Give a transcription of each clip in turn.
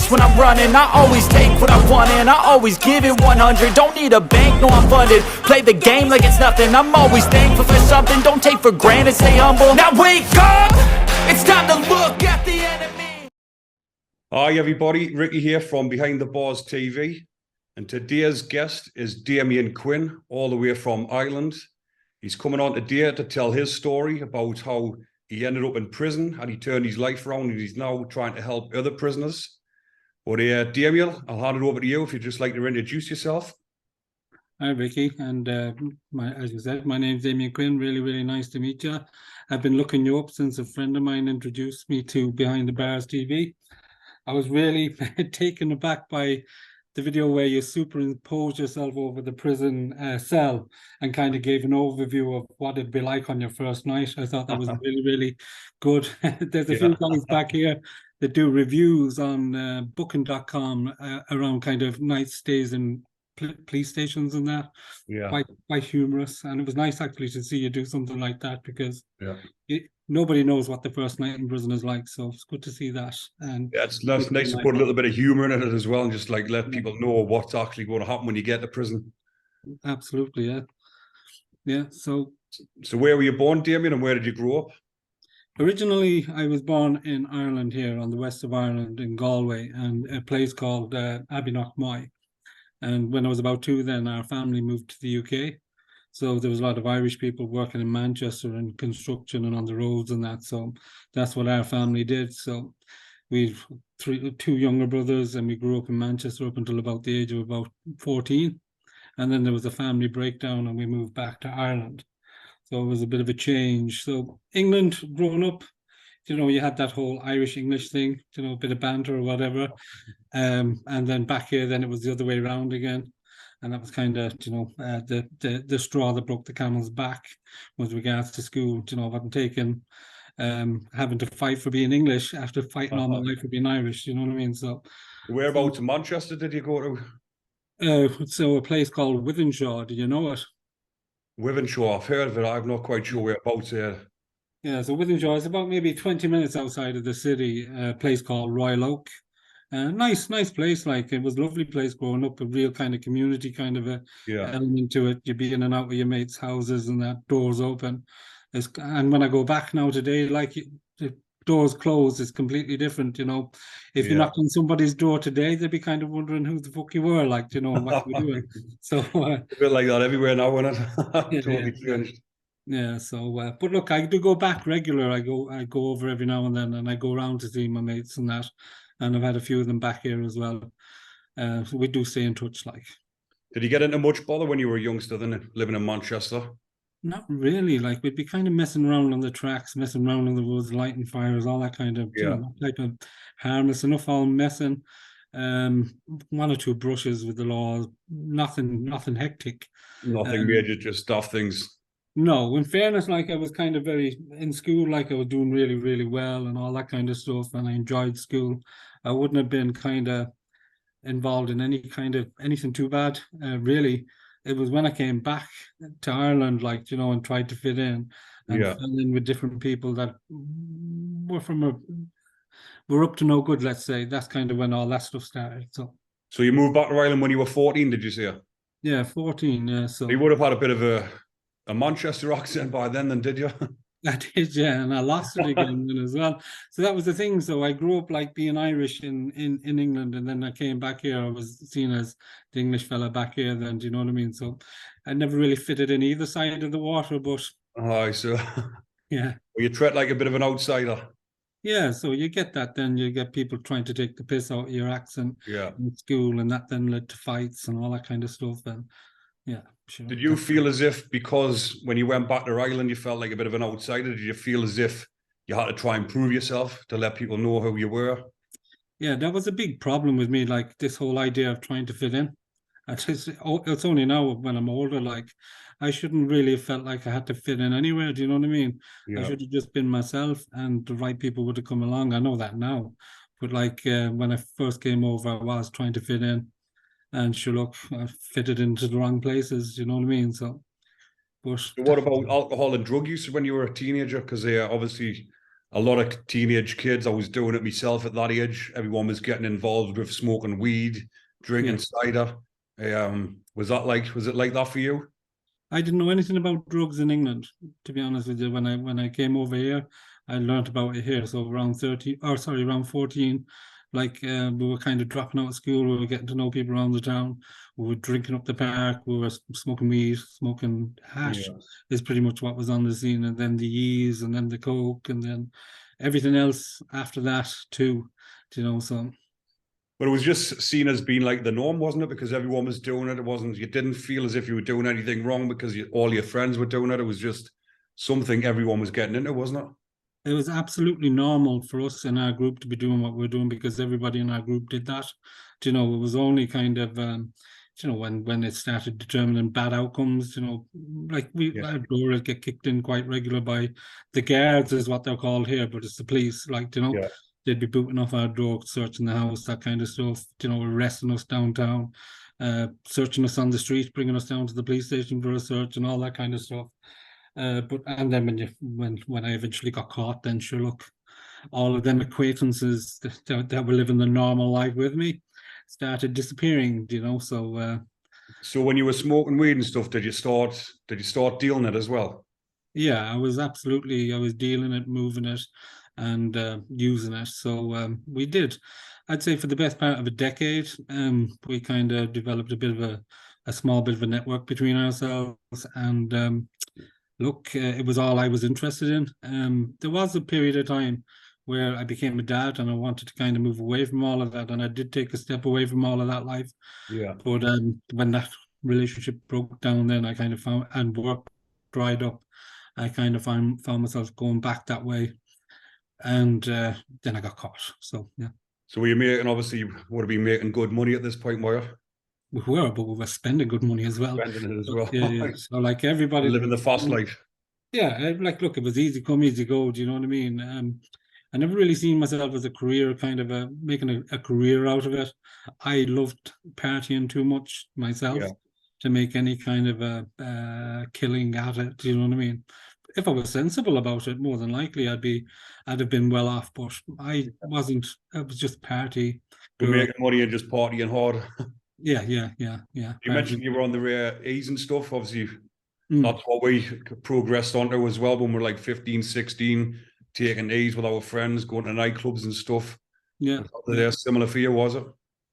race when I'm running. I always take what I want and I always give it 100. Don't need a bank, no I'm funded. Play the game like it's nothing. I'm always thankful for something. Don't take for granted, stay humble. Now wake up, it's time to look at the enemy. Hi everybody, Ricky here from Behind the Bars TV, and today's guest is Damien Quinn, all the way from Ireland. He's coming on today to tell his story about how he ended up in prison and he turned his life around and he's now trying to help other prisoners. But Damien, I'll hand it over to you if you'd just like to introduce yourself. Hi Ricky, and as you said, my name's Damien Quinn. Really nice to meet you. I've been looking you up since a friend of mine introduced me to Behind the Bars TV. I was really taken aback by the video where you superimposed yourself over the prison cell and kind of gave an overview of what it'd be like on your first night. I thought that was really good. There's a few guys back here that do reviews on booking.com around kind of night stays in police stations and that. Quite humorous, and it was nice actually to see you do something like that, because nobody knows what the first night in prison is like, so it's good to see that. And it's nice to put a little bit of humor in it as well, and just like let people know what's actually going to happen when you get to prison. Absolutely. So where were you born, Damien, and where did you grow up? Originally I was born in Ireland, here on the west of Ireland in Galway, and a place called Abbeynagh. And when I was about 2, then our family moved to the UK. So there was a lot of Irish people working in Manchester in construction and on the roads and that. So that's what our family did. So we've 2 younger brothers, and we grew up in Manchester up until about the age of about 14. And then there was a family breakdown and we moved back to Ireland. So it was a bit of a change. So England, growing up, you know, you had that whole Irish-English thing, you know, a bit of banter or whatever. And then back here, then it was the other way around again. And that was kind of, you know, the straw that broke the camel's back with regards to school. You know, I wasn't taking, having to fight for being English after fighting all my life for being Irish, you know what I mean? So whereabouts in Manchester did you go to? So a place called Wythenshawe, do you know it? Wythenshawe, I've heard of it. I'm not quite sure whereabouts there. Yeah, so Wythenshawe is about maybe 20 minutes outside of the city, a place called Royal Oak. Nice place. Like, it was a lovely place growing up, a real kind of community kind of a element to it. You'd be in and out with your mates' houses and that, doors open. And when I go back now today, like, the doors closed, it's completely different, you know. If you knocked on somebody's door today, they'd be kind of wondering who the fuck you were, like, you know, what you were doing. So a bit like that everywhere now, isn't it? Totally changed. Yeah, so but look, I do go back regular. I go over every now and then, and I go around to see my mates and that, and I've had a few of them back here as well. So we do stay in touch. Like, did you get into much bother when you were a youngster then, living in Manchester? Not really. Like, we'd be kind of messing around on the tracks, messing around in the woods, lighting fires, all that kind of, you know, type of harmless enough, all messing. 1 or 2 brushes with the law, nothing hectic. Nothing major, just stuff things. No, in fairness, like, I was kind of very in school, like, I was doing really well and all that kind of stuff, and I enjoyed school. I wouldn't have been kind of involved in anything too bad, really. It was when I came back to Ireland, like, you know, and tried to fit in and fell in with different people that were up to no good, let's say. That's kind of when all that stuff started. So you moved back to Ireland when you were 14, did you say? Yeah, 14, yeah. So you would have had a bit of a Manchester accent by then, did you? I did, yeah, and I lost it again as well. So that was the thing. So I grew up like being Irish in England, and then I came back here. I was seen as the English fella back here then, do you know what I mean? So I never really fitted in either side of the water, but so yeah. Well, you treat like a bit of an outsider. Yeah, so you get that, then you get people trying to take the piss out of your accent in school, and that then led to fights and all that kind of stuff. And yeah, sure. Did you feel as if, because when you went back to Ireland, you felt like a bit of an outsider? Did you feel as if you had to try and prove yourself to let people know who you were? Yeah, that was a big problem with me, like this whole idea of trying to fit in. It's only now when I'm older, like, I shouldn't really have felt like I had to fit in anywhere. Do you know what I mean? I should have just been myself, and the right people would have come along. I know that now. But like, when I first came over, I was trying to fit in. And sure, look, I fitted into the wrong places, you know what I mean? So, but what about alcohol and drug use when you were a teenager? Because obviously a lot of teenage kids. I was doing it myself at that age. Everyone was getting involved with smoking weed, drinking cider. Was it like that for you? I didn't know anything about drugs in England, to be honest with you. When I came over here, I learned about it here. So around 14, we were kind of dropping out of school. We were getting to know people around the town. We were drinking up the park. We were smoking weed, smoking hash is pretty much what was on the scene. And then the yeast, and then the coke, and then everything else after that too. So. But it was just seen as being like the norm, wasn't it? Because everyone was doing it. You didn't feel as if you were doing anything wrong because all your friends were doing it. It was just something everyone was getting into, wasn't it? It was absolutely normal for us in our group to be doing what we're doing because everybody in our group did that. It was only kind of, when it started determining bad outcomes, our door would get kicked in quite regular by the guards, is what they're called here, but it's the police, they'd be booting off our door, searching the house, that kind of stuff, arresting us downtown, searching us on the street, bringing us down to the police station for a search and all that kind of stuff. And then when I eventually got caught, then sure, look, all of them acquaintances that were living the normal life with me started disappearing, So when you were smoking weed and stuff, did you start dealing it as well? Yeah, I was dealing it, moving it, and using it. So we did, I'd say, for the best part of a decade. We kind of developed a bit of a small bit of a network between ourselves, and look, it was all I was interested in. There was a period of time where I became a dad and I wanted to kind of move away from all of that. And I did take a step away from all of that life. Yeah. But when that relationship broke down, then I kind of found, and work dried up, I kind of found myself going back that way. And then I got caught. So, yeah. So were you making, obviously, you would have been making good money at this point, were you? We were, but we were spending good money as well. Spending it as well. Yeah. So like everybody living the fast life. Yeah, look, it was easy come, easy go. Do you know what I mean? I never really seen myself as a career, kind of making a career out of it. I loved partying too much myself to make any kind of a killing at it. Do you know what I mean? If I was sensible about it, more than likely I'd have been well off. But I wasn't. I was just party. You're making money and just partying hard. Yeah. You mentioned you were on the rare E's and stuff. Obviously, that's what we progressed onto as well when we were like 15, 16, taking E's with our friends, going to nightclubs and stuff. Yeah. They're similar for you, was it?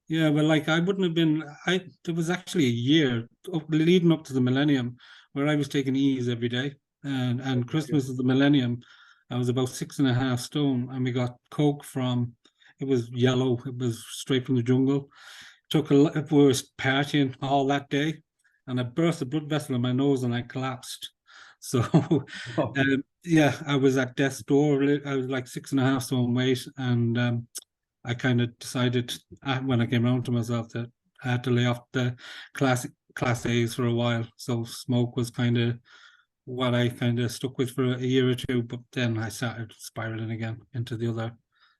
Yeah, well, I wouldn't have been. There was actually a year leading up to the millennium where I was taking E's every day, and Christmas of the millennium, I was about 6.5 stone, and we got coke from. It was yellow. It was straight from the jungle. We were partying all that day, and I burst a blood vessel in my nose and I collapsed. So, I was at death's door. I was like 6.5 stone weight, and I kind of decided when I came around to myself that I had to lay off the class A's for a while. So smoke was kind of what I kind of stuck with for a year or two, but then I started spiraling again into the other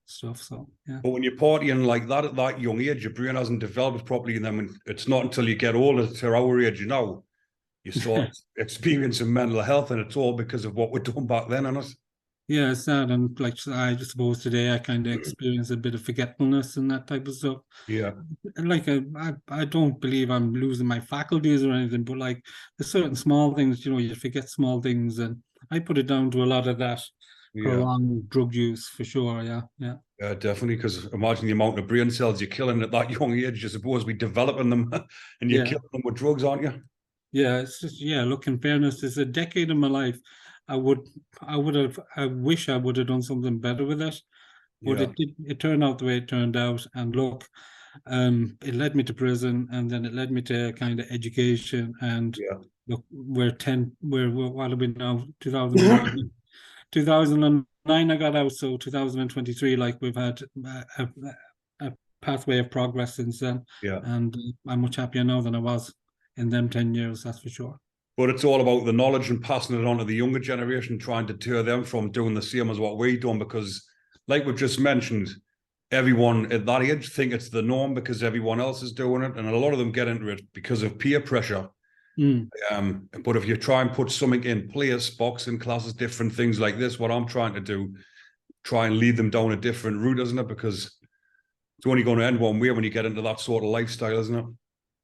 stuff. So yeah. But when you're partying like that at that young age, your brain hasn't developed properly, and then it's not until you get older, to our age, you start experiencing mental health, and it's all because of what we're doing back then, isn't it? Yeah, it's sad, and like I suppose today I kind of experience a bit of forgetfulness and that type of stuff. Yeah. Like I don't believe I'm losing my faculties or anything, but like there's certain small things, you forget small things, and I put it down to a lot of that prolonged drug use for sure. Yeah. Yeah, definitely. Because imagine the amount of brain cells you're killing at that young age. You're supposed to be developing them, and you're killing them with drugs, aren't you? Yeah, it's just look, in fairness, it's a decade of my life. I wish I would have done something better with it, but it turned out the way it turned out. And look, it led me to prison, and then it led me to kind of education. And look, what are we now? 2009. 2009 I got out, so 2023, like we've had a pathway of progress since then. Yeah, and I'm much happier now than I was in them 10 years, that's for sure. But it's all about the knowledge and passing it on to the younger generation, trying to deter them from doing the same as what we've done. Because, like we've just mentioned, everyone at that age think it's the norm because everyone else is doing it, and a lot of them get into it because of peer pressure. But if you try and put something in place, boxing classes, different things like this, what I'm trying to do, try and lead them down a different route, isn't it? Because it's only going to end one way when you get into that sort of lifestyle, isn't it?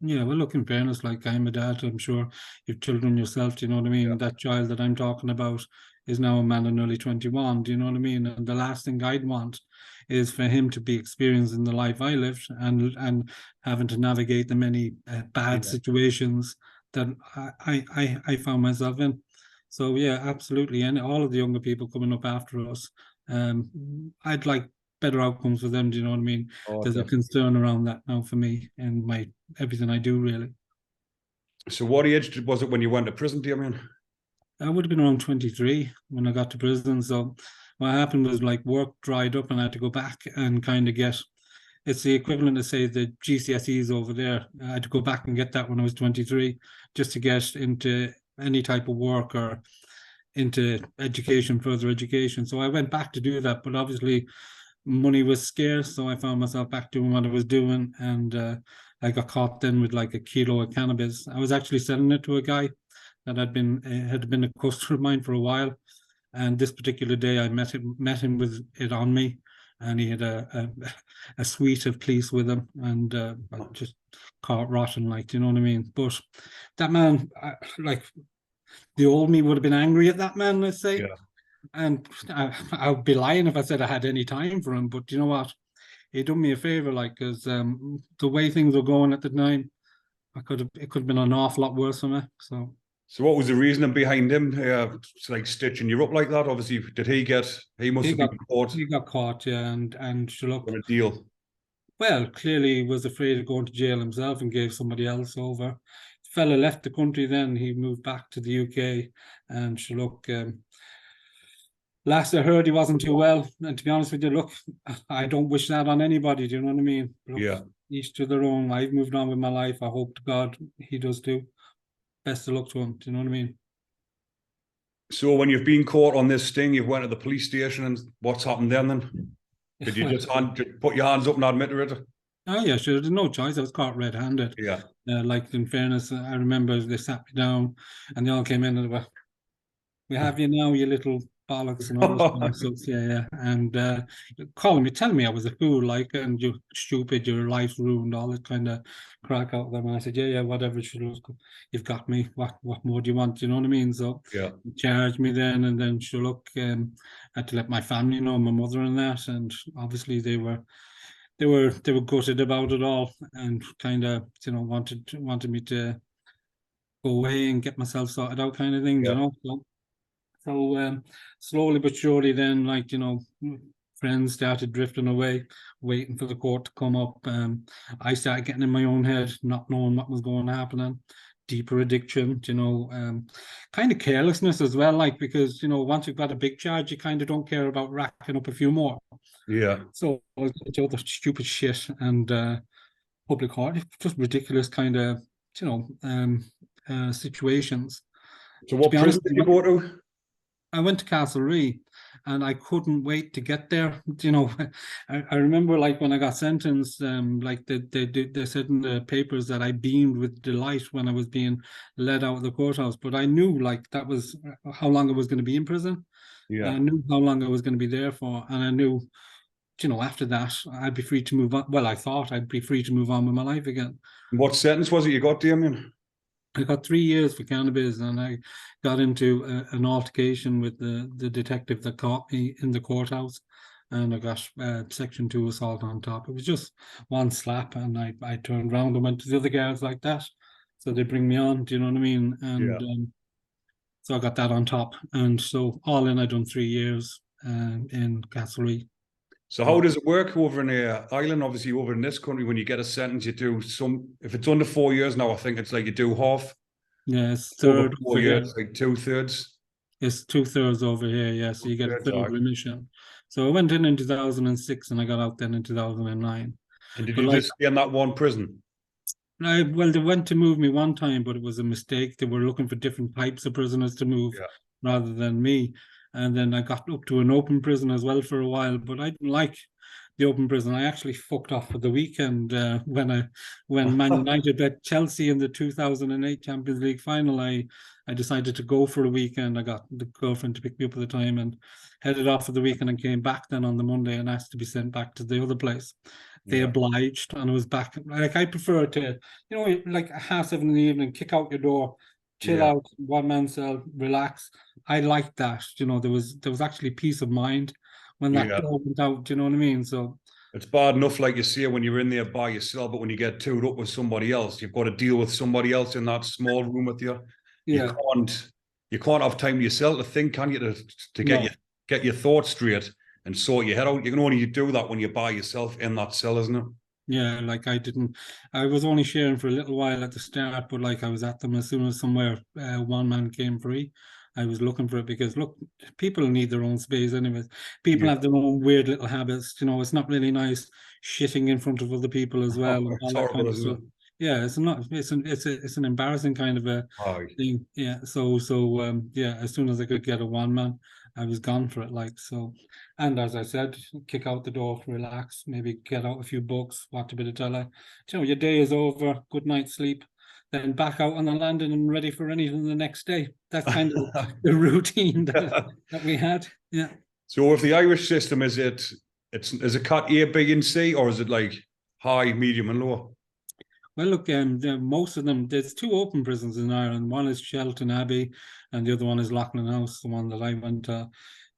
Yeah, well, look, in fairness, like I'm a dad, I'm sure you've children yourself, do you know what I mean? Yeah. That child that I'm talking about is now a man of nearly 21, do you know what I mean? And the last thing I'd want is for him to be experiencing the life I lived and having to navigate the many bad Yeah. situations that I found myself in. So yeah, absolutely. And all of the younger people coming up after us, I'd like better outcomes for them, do you know what I mean? Oh, There's a definitely. concern around that now for me and my everything I do, really. So what age was it when you went to prison, Damien? I would have been around 23 when I got to prison. So what happened was like work dried up and I had to go back and kind of get, it's the equivalent of say the GCSEs over there. I had to go back and get that when I was 23 just to get into any type of work or into education, further education. So I went back to do that, but obviously money was scarce, so I found myself back doing what I was doing, and I got caught then with like a kilo of cannabis. I was actually selling it to a guy that had been a customer of mine for a while, and this particular day I met him with it on me, and he had a suite of police with him, and I just caught rotten, like, do you know what I mean? But that man, like the old me would have been angry at that man, let's say. Yeah. And I would be lying if I said I had any time for him. But you know what? He done me a favor, like, because the way things were going at the time, it could have been an awful lot worse for me. So what was the reasoning behind him like stitching you up like that? Obviously, he must have been caught he got caught, yeah, and sure, look, on a deal. well, clearly he was afraid of going to jail himself and gave somebody else over. The fella left the country, then he moved back to the UK, and sure, look, last I heard, he wasn't too well. And to be honest with you, look, I don't wish that on anybody. Do you know what I mean? Look, Yeah. each to their own. I've moved on with my life. I hope to God he does too. Best of luck to him. Do you know what I mean? So when you've been caught on this sting, you've went to the police station, and what's happened then? Did you just put your hands up and admit to it? Oh yeah, sure. There's no choice. I was caught red-handed. Yeah. Like in fairness, I remember they sat me down, and they all came in and they were, "We have you now, you little bollocks," and all this kind of stuff. Yeah, yeah. And telling me I was a fool, like, and you're stupid, your life's ruined, all that kind of crack out of them. And I said, yeah, yeah, whatever. You've got me. What more do you want? You know what I mean? So Yeah. charged me then, and then sure, look, I had to let my family know, my mother and that, and obviously they were gutted about it all, and kind of wanted me to go away and get myself sorted out, kind of thing, Yeah. you know. So slowly but surely, then, like, friends started drifting away, waiting for the court to come up. I started getting in my own head, not knowing what was going to happen. Deeper addiction, kind of carelessness as well, like, because once you've got a big charge, you kind of don't care about racking up a few more. Yeah. So I was into other stupid shit and public court, just ridiculous kind of situations. So what prison did you go to? I went to Castlereagh, and I couldn't wait to get there. I remember, like, when I got sentenced, like they said in the papers that I beamed with delight when I was being led out of the courthouse. But I knew, like, that was how long I was going to be in prison. Yeah. I knew how long I was going to be there for, and I knew, after that I'd be free to move on. Well, I thought I'd be free to move on with my life again. What sentence was it you got, Damien? I got 3 years for cannabis, and I got into an altercation with the detective that caught me in the courthouse, and I got Section 2 assault on top. It was just one slap, and I turned around and went to the other guards like that. So they bring me on, do you know what I mean? And so I got that on top. And so all in, I done 3 years in Castlereagh. So how does it work over in Ireland? Obviously, over in this country, when you get a sentence, you do if it's under 4 years now, I think it's like you do half. Yeah, it's Over third. 4 years, like 2/3. It's 2/3 over here, yeah. So you get a third remission. So I went in 2006, and I got out then in 2009. And did you just stay in that one prison? Well, they went to move me one time, but it was a mistake. They were looking for different types of prisoners to move rather than me. And then I got up to an open prison as well for a while, but I didn't like the open prison. I actually fucked off for the weekend when Man United bet Chelsea in the 2008 Champions League final. I decided to go for a weekend. I got the girlfriend to pick me up at the time and headed off for the weekend and came back then on the Monday and asked to be sent back to the other place. They obliged, and I was back. Like, I prefer to, like 7:30 in the evening, kick out your door, chill out, one man cell, relax. I like that. There was actually peace of mind when that door went out. Do you know what I mean? So it's bad enough, like you say, when you're in there by yourself, but when you get tooed up with somebody else, you've got to deal with somebody else in that small room with you. Yeah. You can't have time to yourself to think, can you, to get your thoughts straight and sort your head out. You can only do that when you're by yourself in that cell, isn't it? Yeah, like I was only sharing for a little while at the start, but like I was at them as soon as somewhere one man came free. I was looking for it because, look, people need their own space anyways. People have their own weird little habits. It's not really nice shitting in front of other people as well and all that kind of stuff. Yeah, it's not. It's an embarrassing kind of a thing. Yeah. So yeah. As soon as I could get a one man, I was gone for it. Like so, and as I said, kick out the door, relax, maybe get out a few books, watch a bit of telly. Your day is over. Good night's sleep. Then back out on the landing and ready for anything the next day. That's kind of the routine that we had. Yeah. So with the Irish system, is it cut A, B, and C, or is it like high, medium, and low? Well, look, most of them, there's two open prisons in Ireland. One is Shelton Abbey, and the other one is Loughlin House, the one that I went to.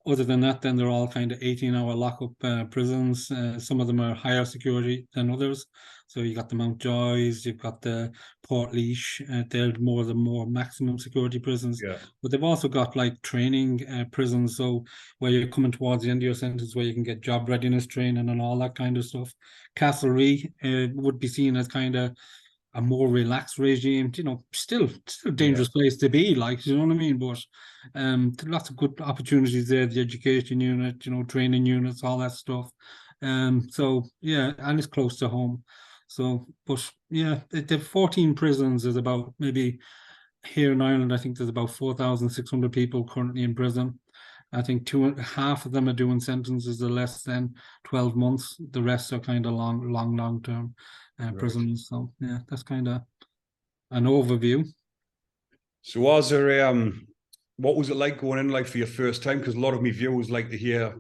Other than that, then they're all kind of 18-hour lockup prisons. Some of them are higher security than others. So you got the Mountjoys, you've got the Portlaoise. They're more maximum security prisons. Yeah. But they've also got like training prisons. So where you're coming towards the end of your sentence, where you can get job readiness training and all that kind of stuff. Castlereagh would be seen as kind of a more relaxed regime, still a dangerous place to be, like, you know what I mean? But lots of good opportunities there, the education unit, training units, all that stuff. So yeah, and it's close to home. So, but yeah, the 14 prisons is about, maybe here in Ireland, I think there's about 4,600 people currently in prison. I think half of them are doing sentences of less than 12 months. The rest are kind of long term prisons. So yeah, that's kind of an overview. So was there what was it like going in, like, for your first time? Because a lot of my viewers like to hear,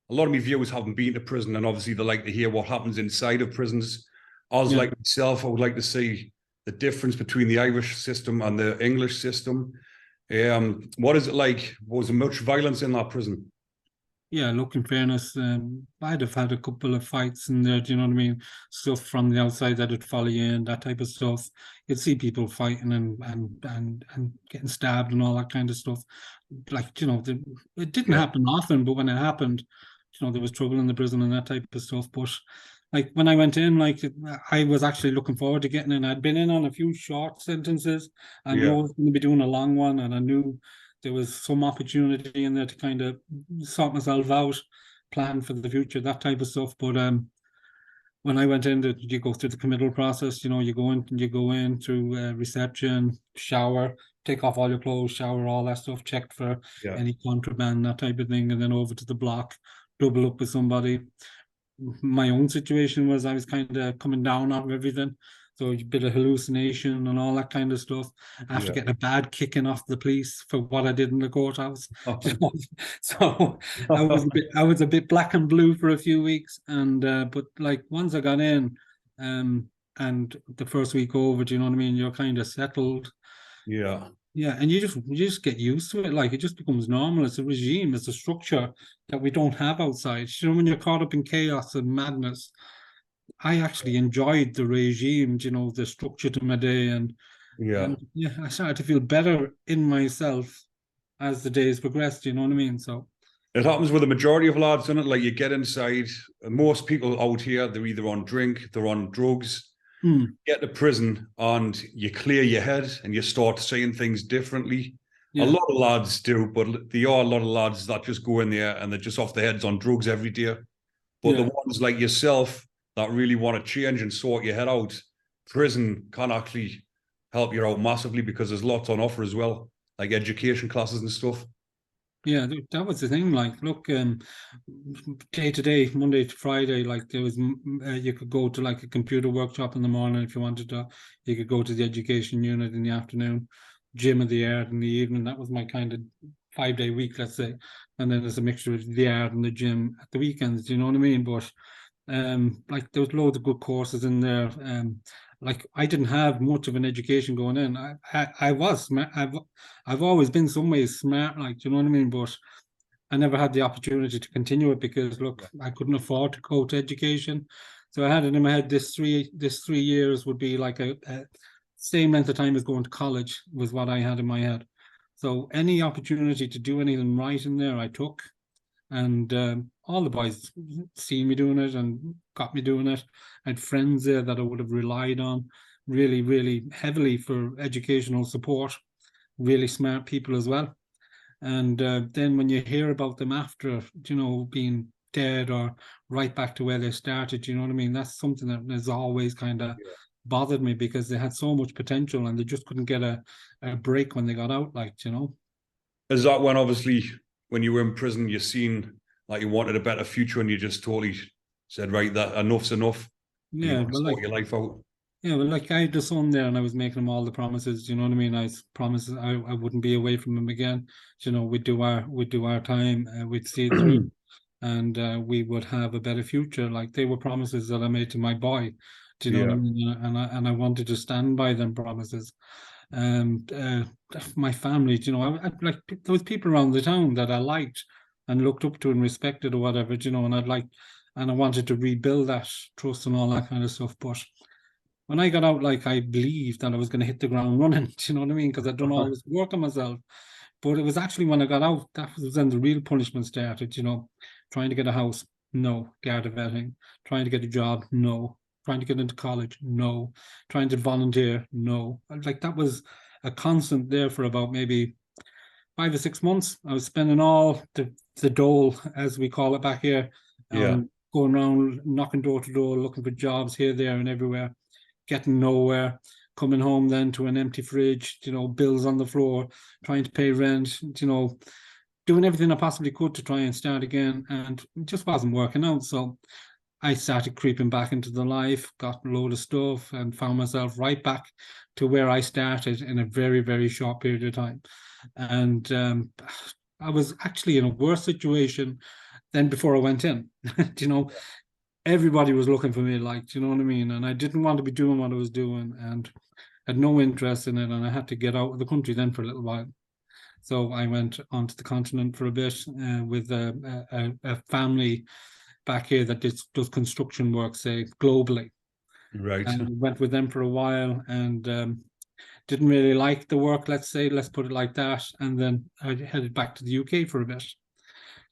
a lot of my viewers haven't been to prison, and obviously they like to hear what happens inside of prisons. Like myself, I would like to see the difference between the Irish system and the English system. What is it like? Was there much violence in that prison? Yeah, look, in fairness, I'd have had a couple of fights in there, do you know what I mean? Stuff from the outside that'd follow you in, that type of stuff. You'd see people fighting and getting stabbed and all that kind of stuff. Like, it didn't happen often, but when it happened, there was trouble in the prison and that type of stuff. But like when I went in, like I was actually looking forward to getting in. I'd been in on a few short sentences. I knew I was going to be doing a long one, and I knew there was some opportunity in there to kind of sort myself out, plan for the future, that type of stuff. But when I went in, you go through the committal process. You go in through reception, shower, take off all your clothes, shower, all that stuff, checked for any contraband, that type of thing, and then over to the block, double up with somebody. My own situation was I was kind of coming down on everything. So a bit of hallucination and all that kind of stuff. After getting a bad kicking off the police for what I did in the courthouse. So I was a bit black and blue for a few weeks. And but like once I got in, and the first week over, do you know what I mean? You're kind of settled. Yeah. Yeah, and you just get used to it. Like it just becomes normal. It's a regime, it's a structure that we don't have outside. When you're caught up in chaos and madness, I actually enjoyed the regime, the structure to my day, and I started to feel better in myself as the days progressed. You know what I mean? So it happens with the majority of lads, doesn't it? Like you get inside, most people out here, they're either on drink, they're on drugs. Get to prison and you clear your head and you start seeing things differently. A lot of lads do, but there are a lot of lads that just go in there and they're just off their heads on drugs every day. But the ones like yourself that really want to change and sort your head out, prison can actually help you out massively, because there's lots on offer as well, like education classes and stuff. Yeah, that was the thing. Like, look, day to day, Monday to Friday, like there was, you could go to like a computer workshop in the morning if you wanted to. You could go to the education unit in the afternoon, gym of the art in the evening. That was my kind of 5 day week, let's say. And then there's a mixture of the art and the gym at the weekends. Do you know what I mean? But like there was loads of good courses in there. Like I didn't have much of an education going in. I was smart. I've always been some ways smart, like, do you know what I mean? But I never had the opportunity to continue it because look, I couldn't afford to go to education. So I had it in my head this 3 years would be like a same length of time as going to college was what I had in my head. So any opportunity to do anything right in there, I took. And all the boys see me doing it and got me doing it. I had friends there that I would have relied on really, really heavily for educational support, really smart people as well. And then when you hear about them after, you know, being dead or right back to where they started, you know what I mean? That's something that has always kind of bothered me because they had so much potential and they just couldn't get a break when they got out, like, you know. Is that when obviously when you were in prison, you seen like you wanted a better future and you just totally said, right, that enough's enough. You Yeah, want to but like, sort your life out. yeah, well, like I had the son there, and I was making him all the promises. You know what I mean? I promises I wouldn't be away from him again. You know, we'd do our time, we'd see it through, and we would have a better future. Like they were promises that I made to my boy. Do you know what I Yeah. mean? And I wanted to stand by them promises. And my family, you know, like there was people around the town that I liked and looked up to and respected or whatever, you know, and I wanted to rebuild that trust and all that kind of stuff, but when I got out, like I believed that I was going to hit the ground running. Do you know what I mean? Because I'd done all this work on myself. But it was actually when I got out that was when the real punishment started. You know, trying to get a house, no. Garda vetting. Trying to get a job, no. Trying to get into college, no. Trying to volunteer, no. Like that was a constant there for about maybe 5 or 6 months. I was spending all the dole, as we call it back here, Yeah. going around knocking door to door, looking for jobs here, there, and everywhere, getting nowhere, coming home then to an empty fridge, you know, bills on the floor, trying to pay rent, you know, doing everything I possibly could to try and start again. And it just wasn't working out. So I started creeping back into the life, got a load of stuff, and found myself right back to where I started in a very, very short period of time. And I was actually in a worse situation than before I went in. You know, everybody was looking for me, like, do you know what I mean? And I didn't want to be doing what I was doing and had no interest in it. And I had to get out of the country then for a little while. So I went onto the continent for a bit with a family back here that does construction work, say, globally. Right. And went with them for a while and didn't really like the work, let's say, let's put it like that. And then I headed back to the UK for a bit.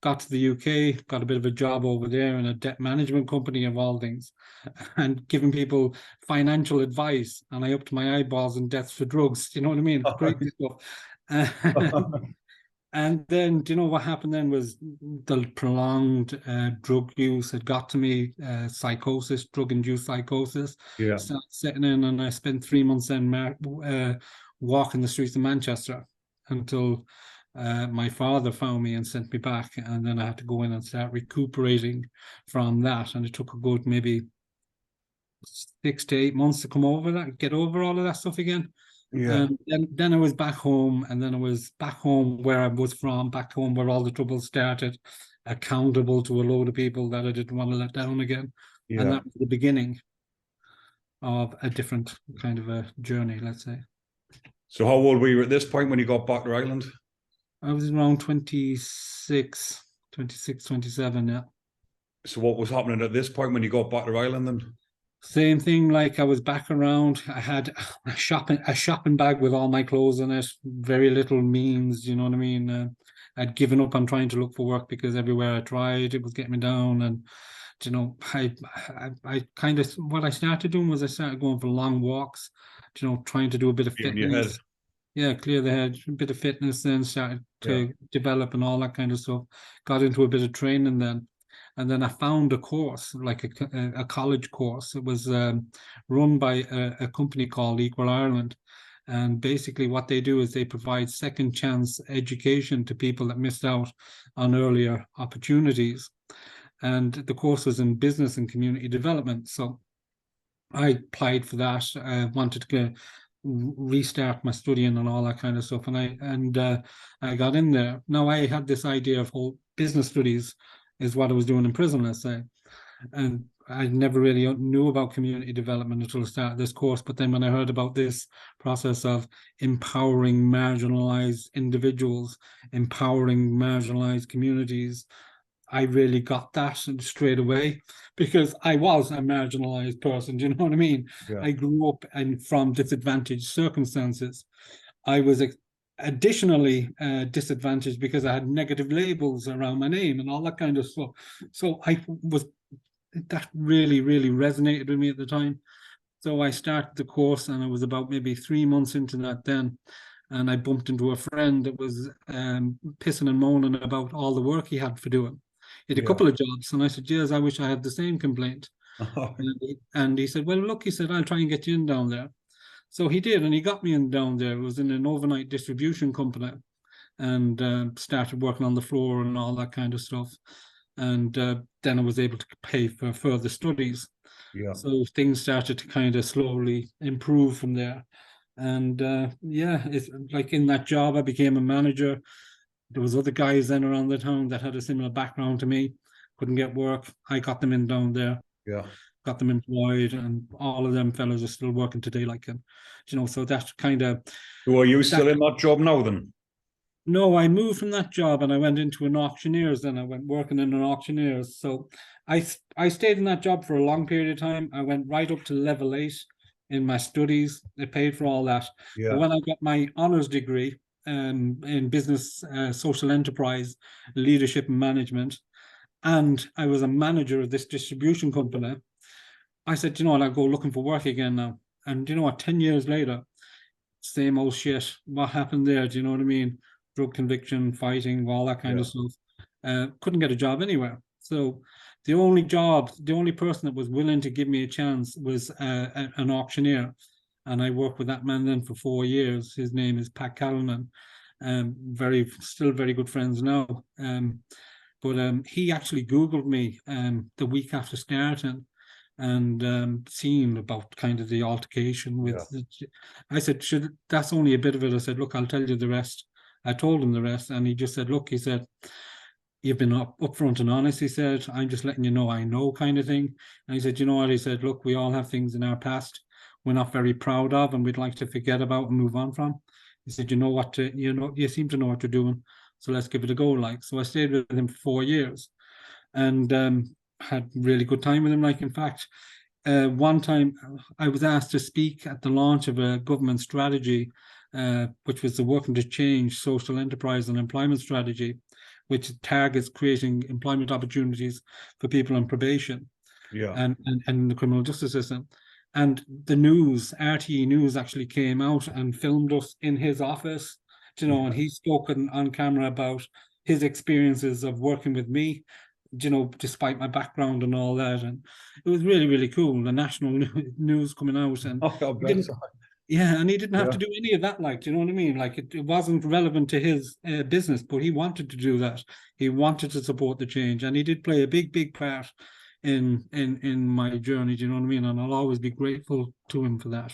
Got to the UK, got a bit of a job over there in a debt management company of all things, and giving people financial advice. And I upped my eyeballs in debts for drugs. You know what I mean? Crazy stuff. And then, do you know what happened then was the prolonged drug use had got to me, psychosis, drug-induced psychosis, Yeah. started setting in, and I spent 3 months then walking the streets of Manchester until my father found me and sent me back, and then I had to go in and start recuperating from that, and it took a good maybe 6 to 8 months to come over that, get over all of that stuff again. Yeah. And then I was back home, and then I was back home where I was from, back home where all the trouble started, accountable to a load of people that I didn't want to let down again. And Yeah. that was the beginning of a different kind of a journey, let's say. So how old were you at this point when you got back to Ireland? I was around 26, 27, yeah. So what was happening at this point when you got back to Ireland then? Same thing, like I was back around. I had a shopping bag with all my clothes in it, very little means, you know what I mean? I'd given up on trying to look for work because everywhere I tried, it was getting me down. And you know, I kind of what I started doing was I started going for long walks, you know, trying to do a bit of In your head. fitness. Yeah, clear the head, a bit of fitness, then started Yeah. to develop and all that kind of stuff. Got into a bit of training then. And then I found a course, like a college course. It was run by a company called Equal Ireland. And basically what they do is they provide second chance education to people that missed out on earlier opportunities. And the course was in business and community development. So I applied for that. I wanted to restart my studying and all that kind of stuff. And I got in there. Now I had this idea of whole business studies is what I was doing in prison, let's say. And I never really knew about community development until I started this course. But then when I heard about this process of empowering marginalized individuals, empowering marginalized communities, I really got that straight away, because I was a marginalized person. Do you know what I mean? Yeah. I grew up from disadvantaged circumstances. I was additionally disadvantaged because I had negative labels around my name and all that kind of stuff. So that really, really resonated with me at the time. So I started the course, and I was about maybe 3 months into that then. And I bumped into a friend that was pissing and moaning about all the work he had for doing. He had a couple of jobs, and I said, "Yes, I wish I had the same complaint." And he said, "Well, look," he said, "I'll try and get you in down there." So he did, and he got me in down there. It was in an overnight distribution company, and started working on the floor and all that kind of stuff. And then I was able to pay for further studies. Yeah. So things started to kind of slowly improve from there. And it's like in that job, I became a manager. There was other guys then around the town that had a similar background to me, couldn't get work. I got them in down there. Yeah. Got them employed, and all of them fellows are still working today, like, so that kind of. So are you still in that job now then? No, I moved from that job and I went into an auctioneer's. Then I went working in an auctioneer's. So I stayed in that job for a long period of time. I went right up to level 8 in my studies. I paid for all that. Yeah. But when I got my honours degree in business, social enterprise, leadership and management, and I was a manager of this distribution company, I said, you know what, I'll go looking for work again now. And you know what, 10 years later, same old shit. What happened there? Do you know what I mean? Drug conviction, fighting, all that kind of stuff. Couldn't get a job anywhere. So the only person that was willing to give me a chance was an auctioneer. And I worked with that man then for 4 years. His name is Pat Callanan. Still very good friends now. But he actually Googled me the week after starting, and seeing about kind of the altercation with. I said, that's only a bit of it. I said, look, I'll tell you the rest. I told him the rest, and he just said, look, he said, you've been upfront and honest. He said, I'm just letting you know I know, kind of thing. And he said, you know what? He said, look, we all have things in our past we're not very proud of and we'd like to forget about and move on from. He said, you seem to know what you're doing, so let's give it a go. Like, so I stayed with him for 4 years, and had really good time with him. Like, in fact, one time I was asked to speak at the launch of a government strategy, which was the Working to Change Social Enterprise and Employment Strategy, which targets creating employment opportunities for people on probation and the criminal justice system. And the news, RTE News, actually came out and filmed us in his office, and he spoke on camera about his experiences of working with me, despite my background and all that. And it was really, really cool. The national news coming out, and and he didn't have to do any of that. Like, do you know what I mean? Like, it wasn't relevant to his business, but he wanted to do that. He wanted to support the change, and he did play a big, big part in my journey. Do you know what I mean? And I'll always be grateful to him for that.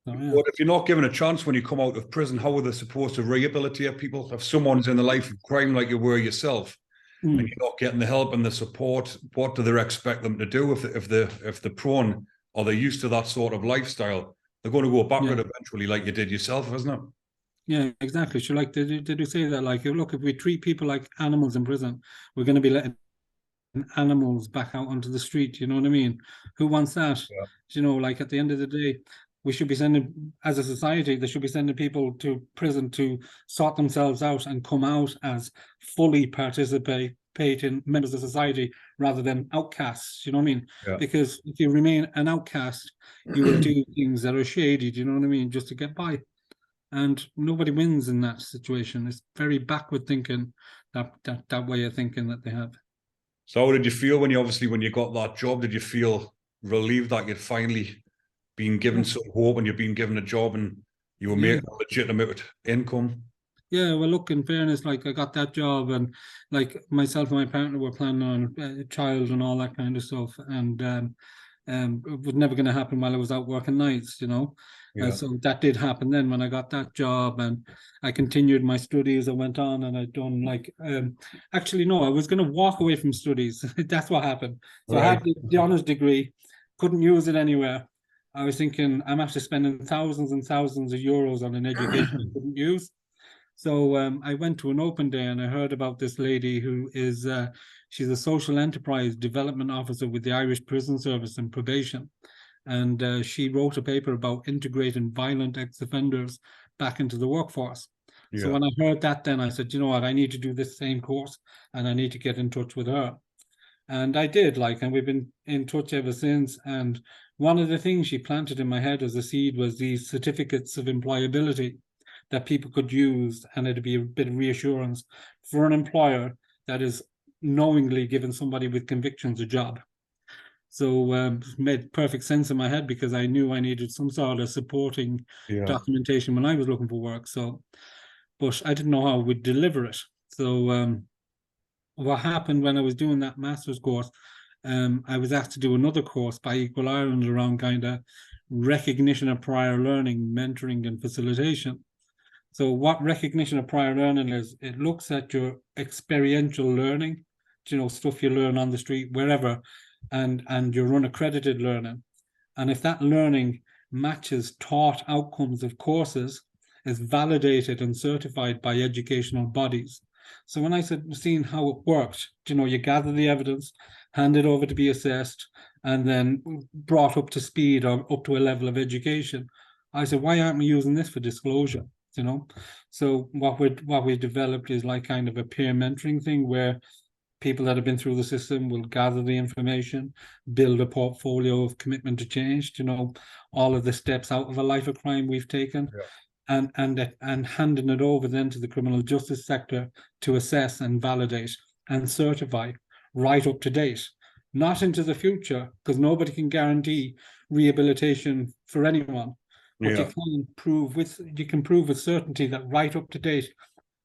So, But if you're not given a chance when you come out of prison, how are they supposed to rehabilitate people? If someone's in the life of crime like you were yourself, and you're not getting the help and the support, what do they expect them to do if they're prone or they're used to that sort of lifestyle? They're going to go backward eventually, like you did yourself, isn't it? Yeah, exactly. So, like, they do say that, like, look, if we treat people like animals in prison, we're going to be letting animals back out onto the street. You know what I mean? Who wants that? Like, at the end of the day, we should be sending, as a society, they should be sending people to prison to sort themselves out and come out as fully participating members of society rather than outcasts. You know what I mean? Because if you remain an outcast, you will do things that are shady. Do you know what I mean? Just to get by. And nobody wins in that situation. It's very backward thinking, that way of thinking that they have. So how did you feel when you got that job? Did you feel relieved that you'd finally been given some hope and you've been given a job and You were Yeah. making a legitimate income. Yeah, well, look, in fairness, like I got that job, and like myself and my partner were planning on a child and all that kind of stuff, and it was never going to happen while I was out working nights, you know. Yeah. So that did happen then when I got that job, and I continued my studies. I went on, and I'd done like actually no, I was going to walk away from studies. That's what happened. So I Right. had the honors degree, couldn't use it anywhere. I was thinking I'm after spending thousands and thousands of euros on an education I couldn't use. So I went to an open day and I heard about this lady who is she's a social enterprise development officer with the Irish Prison Service and probation, and she wrote a paper about integrating violent ex-offenders back into the workforce. So Yeah. when I heard that, then I said, you know what, I need to do this same course and I need to get in touch with her. And I did, like, and we've been in touch ever since. And one of the things she planted in my head as a seed was these certificates of employability that people could use, and it'd be a bit of reassurance for an employer that is knowingly giving somebody with convictions a job. So it made perfect sense in my head because I knew I needed some sort of supporting Yeah. documentation when I was looking for work. So, but I didn't know how we'd deliver it. So what happened when I was doing that master's course, I was asked to do another course by Equal Ireland around kind of recognition of prior learning, mentoring, and facilitation. So what recognition of prior learning is, it looks at your experiential learning, you know, stuff you learn on the street, wherever, and your unaccredited learning. And if that learning matches taught outcomes of courses, is validated and certified by educational bodies. So when I said, seeing how it worked, you know, you gather the evidence, hand it over to be assessed, and then brought up to speed or up to a level of education. I said, why aren't we using this for disclosure? You know, so what we developed is like kind of a peer mentoring thing where people that have been through the system will gather the information, build a portfolio of commitment to change, you know, all of the steps out of a life of crime we've taken, and handing it over then to the criminal justice sector to assess and validate and certify right up to date, not into the future, because nobody can guarantee rehabilitation for anyone. But Yeah. you can prove with certainty that right up to date,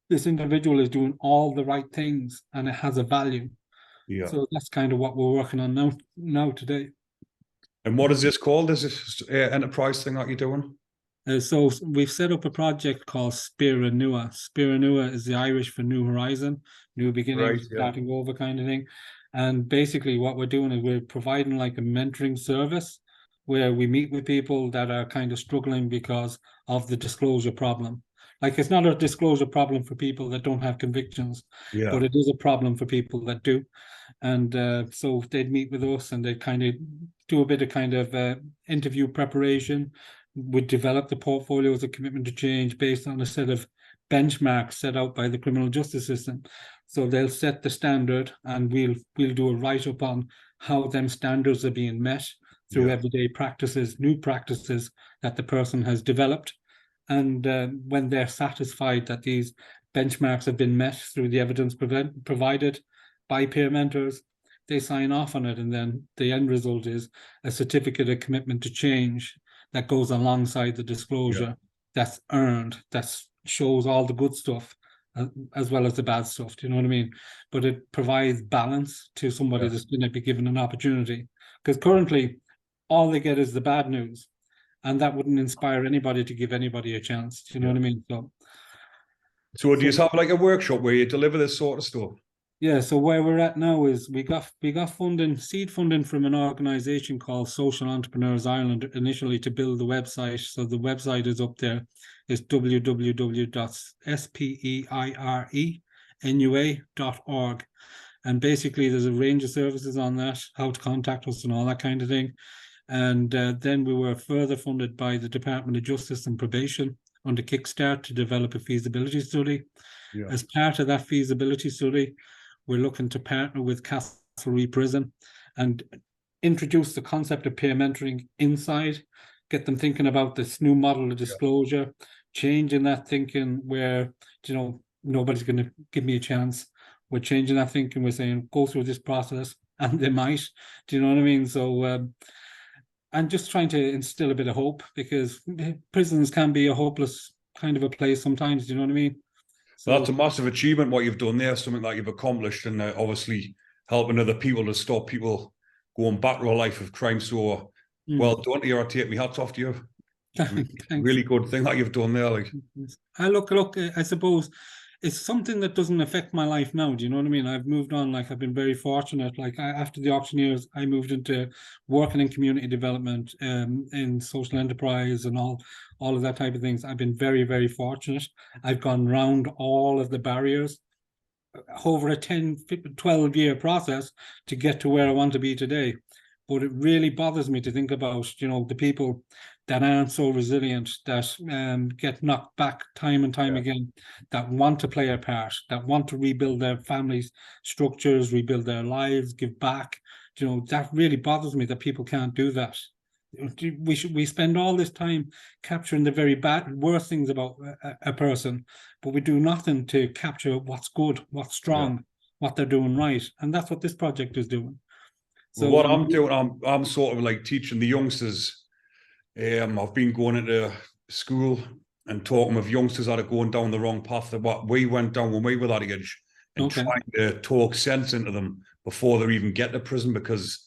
this individual is doing all the right things and it has a value. Yeah. So that's kind of what we're working on now today. And what is this called? Is this enterprise thing that you're doing? So we've set up a project called Spira Nua. Spira Nua is the Irish for New Horizon, new beginnings, Right, yeah. starting over kind of thing. And basically what we're doing is we're providing like a mentoring service where we meet with people that are kind of struggling because of the disclosure problem. Like, it's not a disclosure problem for people that don't have convictions, Yeah. but it is a problem for people that do. And so they'd meet with us and they'd kind of do a bit of kind of interview preparation. We'd develop the portfolios of commitment to change based on a set of benchmarks set out by the criminal justice system. So they'll set the standard and we'll do a write-up on how them standards are being met through everyday practices, new practices that the person has developed. And when they're satisfied that these benchmarks have been met through the evidence provided by peer mentors, they sign off on it. And then the end result is a certificate of commitment to change that goes alongside the disclosure that's earned, that shows all the good stuff as well as the bad stuff. Do you know what I mean? But it provides balance to somebody that's going to be given an opportunity. Because currently, all they get is the bad news. And that wouldn't inspire anybody to give anybody a chance. Do you know what I mean? So do you have like a workshop where you deliver this sort of stuff? Yeah, so where we're at now is we got funding, seed funding from an organization called Social Entrepreneurs Ireland initially to build the website. So the website is up there. It's www.speirenua.org. And basically there's a range of services on that, how to contact us and all that kind of thing. And then we were further funded by the Department of Justice and Probation under Kickstart to develop a feasibility study. As part of that feasibility study, we're looking to partner with Castlereagh Prison and introduce the concept of peer mentoring inside, get them thinking about this new model of disclosure, changing that thinking where, you know, nobody's going to give me a chance. We're changing that thinking. We're saying, go through this process, and they might. Do you know what I mean? So and just trying to instill a bit of hope, because prisons can be a hopeless kind of a place sometimes. Do you know what I mean? So that's a massive achievement what you've done there, something that you've accomplished, and obviously helping other people to stop people going back to a life of crime. So well done to you. I take my hats off to you. Really good thing that you've done there. Like, look, I suppose it's something that doesn't affect my life now. Do you know what I mean? I've moved on. Like, I've been very fortunate. Like, after the auctioneers, I moved into working in community development, in social enterprise and all of that type of things. I've been very, very fortunate. I've gone round all of the barriers over a 10, 12-year process to get to where I want to be today. But it really bothers me to think about, you know, the people that aren't so resilient, that get knocked back time and time again, that want to play a part, that want to rebuild their families' structures, rebuild their lives, give back. You know, that really bothers me that people can't do that. We spend all this time capturing the very worst things about a person, but we do nothing to capture what's good, what's strong, what they're doing right. And that's what this project is doing. So what I'm doing, I'm sort of like teaching the youngsters. I've been going into school and talking with youngsters that are going down the wrong path of what we went down when we were that age, and trying to talk sense into them before they even get to prison. Because,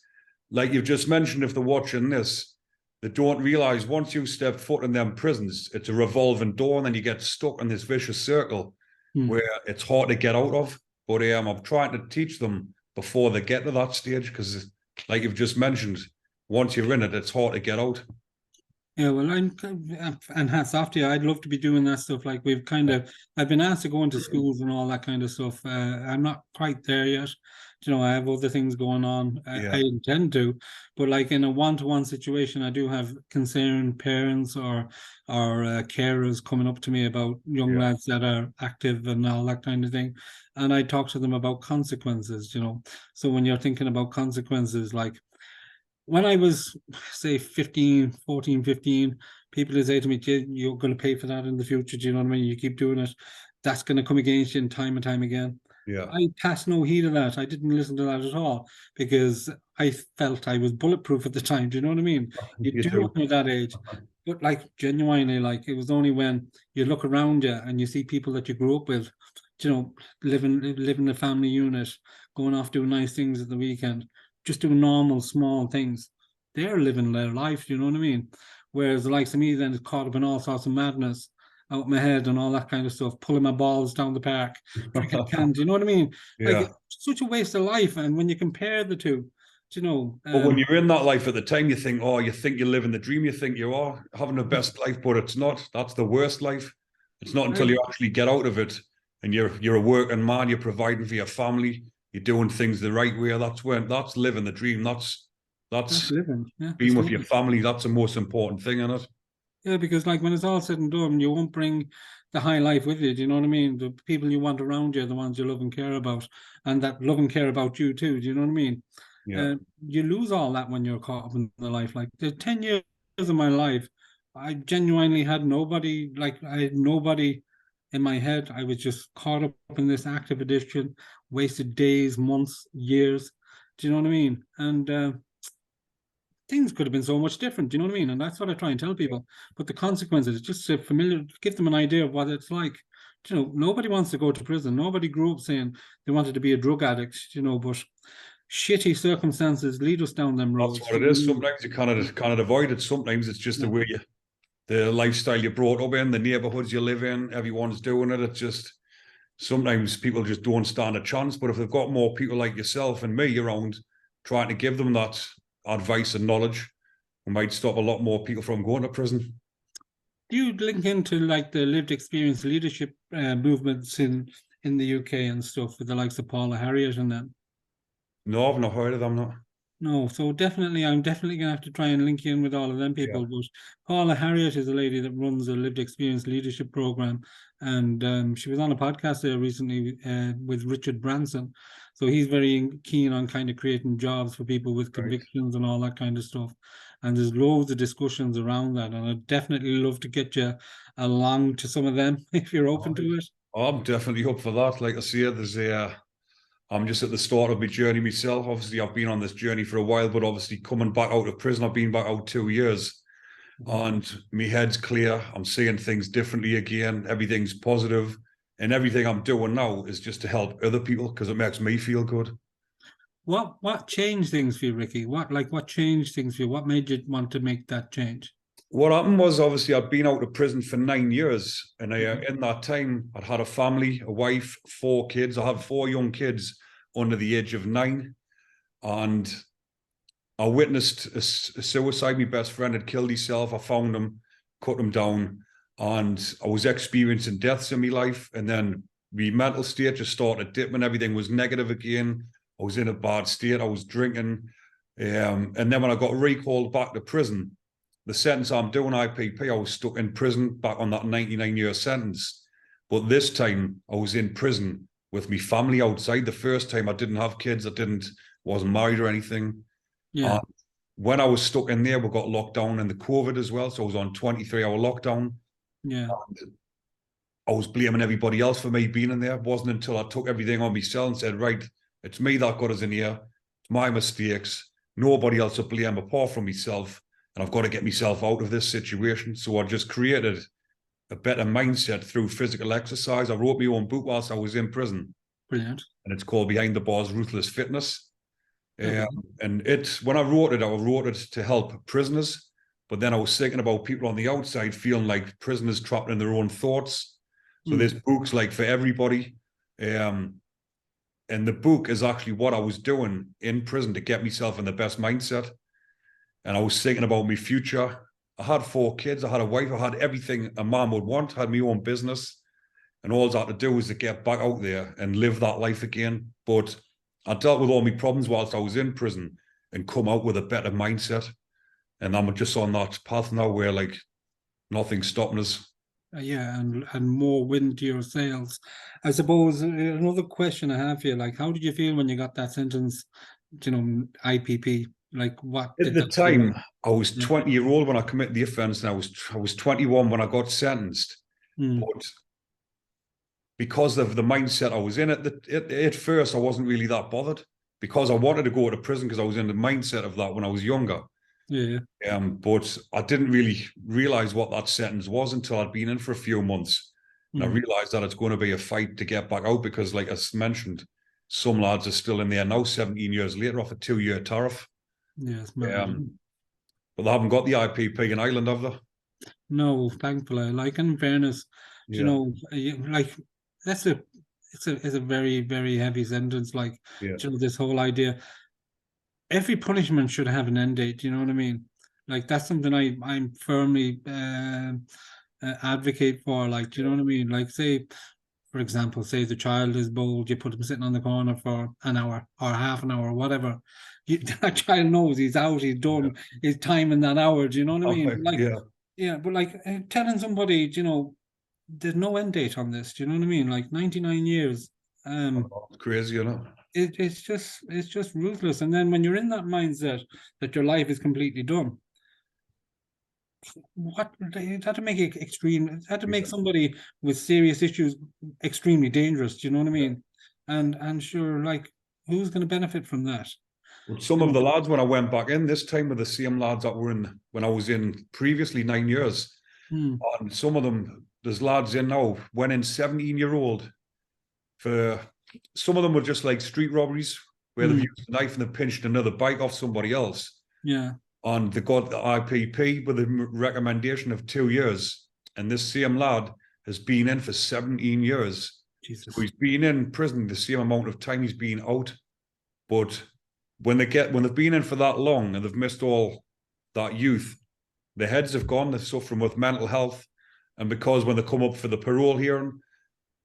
like you've just mentioned, if they're watching this, they don't realise once you step foot in them prisons, it's a revolving door, and then you get stuck in this vicious circle where it's hard to get out of. But I'm trying to teach them before they get to that stage, because, like you've just mentioned, once you're in it, it's hard to get out. Yeah, well, and hats off to you. I'd love to be doing that stuff. Like, I've been asked to go into schools and all that kind of stuff. I'm not quite there yet. You know, I have other things going on. I intend to, but like in a one-to-one situation, I do have concerned parents or carers coming up to me about young lads that are active and all that kind of thing. And I talk to them about consequences, you know. So when you're thinking about consequences, like, when I was, say, 14, 15, people would say to me, you're going to pay for that in the future. Do you know what I mean? You keep doing it, that's going to come against you time and time again. I passed no heed of that. I didn't listen to that at all, because I felt I was bulletproof at the time. Do you know what I mean? You do it at that age. But like, genuinely, like, it was only when you look around you and you see people that you grew up with, you know, living a family unit, going off doing nice things at the weekend, just doing normal small things. They're living their life, you know what I mean? Whereas the likes of me then is caught up in all sorts of madness out my head and all that kind of stuff, pulling my balls down the park, drinking cans, you know what I mean? Like, it's such a waste of life. And when you compare the two, you know, but when you're in that life at the time, you think you're living the dream, you think you are having the best life, but it's not. That's the worst life. It's not until you actually get out of it and you're a working man, you're providing for your family, you're doing things the right way. That's living the dream. That's living. Being with your family. That's the most important thing in it. Yeah, because like, when it's all said and done, you won't bring the high life with you. Do you know what I mean? The people you want around you are the ones you love and care about, and that love and care about you too. Do you know what I mean? You lose all that when you're caught up in the life. Like, the 10 years of my life, I genuinely had nobody. Like, I had nobody in my head. I was just caught up in this active addiction, wasted days, months, years. Do you know what I mean? And things could have been so much different. Do you know what I mean? And that's what I try and tell people. But the consequences, just to give them an idea of what it's like. You know, nobody wants to go to prison. Nobody grew up saying they wanted to be a drug addict, you know, but shitty circumstances lead us down them roads. That's what it is. Sometimes you cannot avoid it. Sometimes it's just the way the lifestyle you're brought up in, the neighborhoods you live in, everyone's doing it. It's just, sometimes people just don't stand a chance. But if they've got more people like yourself and me around trying to give them that advice and knowledge, we might stop a lot more people from going to prison. Do you link into like the lived experience leadership movements in the UK and stuff with the likes of Paula Harriet and them? No, I've not heard of them. No. No, so I'm definitely gonna have to try and link in with all of them people. But Paula Harriet is a lady that runs a lived experience leadership program, and she was on a podcast there recently with Richard Branson. So he's very keen on kind of creating jobs for people with convictions and all that kind of stuff. And there's loads of discussions around that, and I'd definitely love to get you along to some of them if you're open to it. I'm definitely up for that. Like I say, I'm just at the start of my journey myself. Obviously, I've been on this journey for a while, but obviously coming back out of prison, I've been back out 2 years, and my head's clear. I'm seeing things differently again. Everything's positive, and everything I'm doing now is just to help other people because it makes me feel good. What changed things for you, Ricky? What changed things for you? What made you want to make that change? What happened was, obviously, I'd been out of prison for 9 years, and in that time, I'd had a family, a wife, 4 kids. I have 4 young kids under the age of 9, and I witnessed a suicide. My best friend had killed himself. I found him, cut him down, and I was experiencing deaths in my life. And then my mental state just started dipping. Everything was negative again. I was in a bad state. I was drinking. And then when I got recalled back to prison, the sentence I'm doing, IPP, I was stuck in prison back on that 99-year sentence. But this time I was in prison with my family outside. The first time I didn't have kids. Wasn't married or anything. Yeah. When I was stuck in there, we got locked down in the COVID as well. So I was on 23-hour lockdown. Yeah. And I was blaming everybody else for me being in there. It wasn't until I took everything on myself and said, right, it's me that got us in here. It's my mistakes. Nobody else to blame apart from myself. And I've got to get myself out of this situation. So I just created a better mindset through physical exercise. I wrote my own book whilst I was in prison. Brilliant. And it's called Behind the Bars Ruthless Fitness. Okay. And when I wrote it to help prisoners. But then I was thinking about people on the outside feeling like prisoners trapped in their own thoughts. So this book's like for everybody. And the book is actually what I was doing in prison to get myself in the best mindset. And I was thinking about my future. I had 4 kids. I had a wife. I had everything a man would want. I had my own business. And all I had to do was to get back out there and live that life again. But I dealt with all my problems whilst I was in prison and come out with a better mindset. And I'm just on that path now where like nothing's stopping us. Yeah, and more wind to your sails. I suppose another question I have here, like, how did you feel when you got that sentence, IPP? Like, what At did the that time, I was Yeah. 20-year-old when I committed the offence, and I was 21 when I got sentenced. Mm. But because of the mindset I was in at first, I wasn't really that bothered because I wanted to go to prison because I was in the mindset of that when I was younger. Yeah. But I didn't really realize what that sentence was until I'd been in for a few months. And I realized that it's going to be a fight to get back out because, like I mentioned, some lads are still in there now, 17 years later, off a 2-year tariff. Yes, But they haven't got the IPP in Ireland, have they? No, thankfully. Like, in fairness, like, that's it's a very, very heavy sentence. Like, this whole idea. Every punishment should have an end date. You know what I mean? Like, that's something I'm firmly advocate for. Like, do you know what I mean? Like, say, for example, say the child is bold, you put him sitting on the corner for an hour or half an hour or whatever. That child knows he's out, he's done, his time in that hour. Do you know what I mean? Like, but like telling somebody, there's no end date on this. Do you know what I mean? Like 99 years. It's crazy, It's just ruthless. And then when you're in that mindset that your life is completely done, it had to make it extreme. It had to make somebody with serious issues extremely dangerous. Do you know what I mean? And sure, like, who's going to benefit from that? Well, some of the lads, when I went back in this time, were the same lads that were in when I was in previously 9 years. And some of them, there's lads in now, went in 17-year-old for. Some of them were just like street robberies where they've used a knife and they've pinched another bike off somebody else. Yeah. And they got the IPP with a recommendation of 2 years. And this same lad has been in for 17 years. Jesus. So he's been in prison the same amount of time he's been out. But when they've been in for that long and they've missed all that youth, their heads have gone, they're suffering with mental health. And because when they come up for the parole hearing,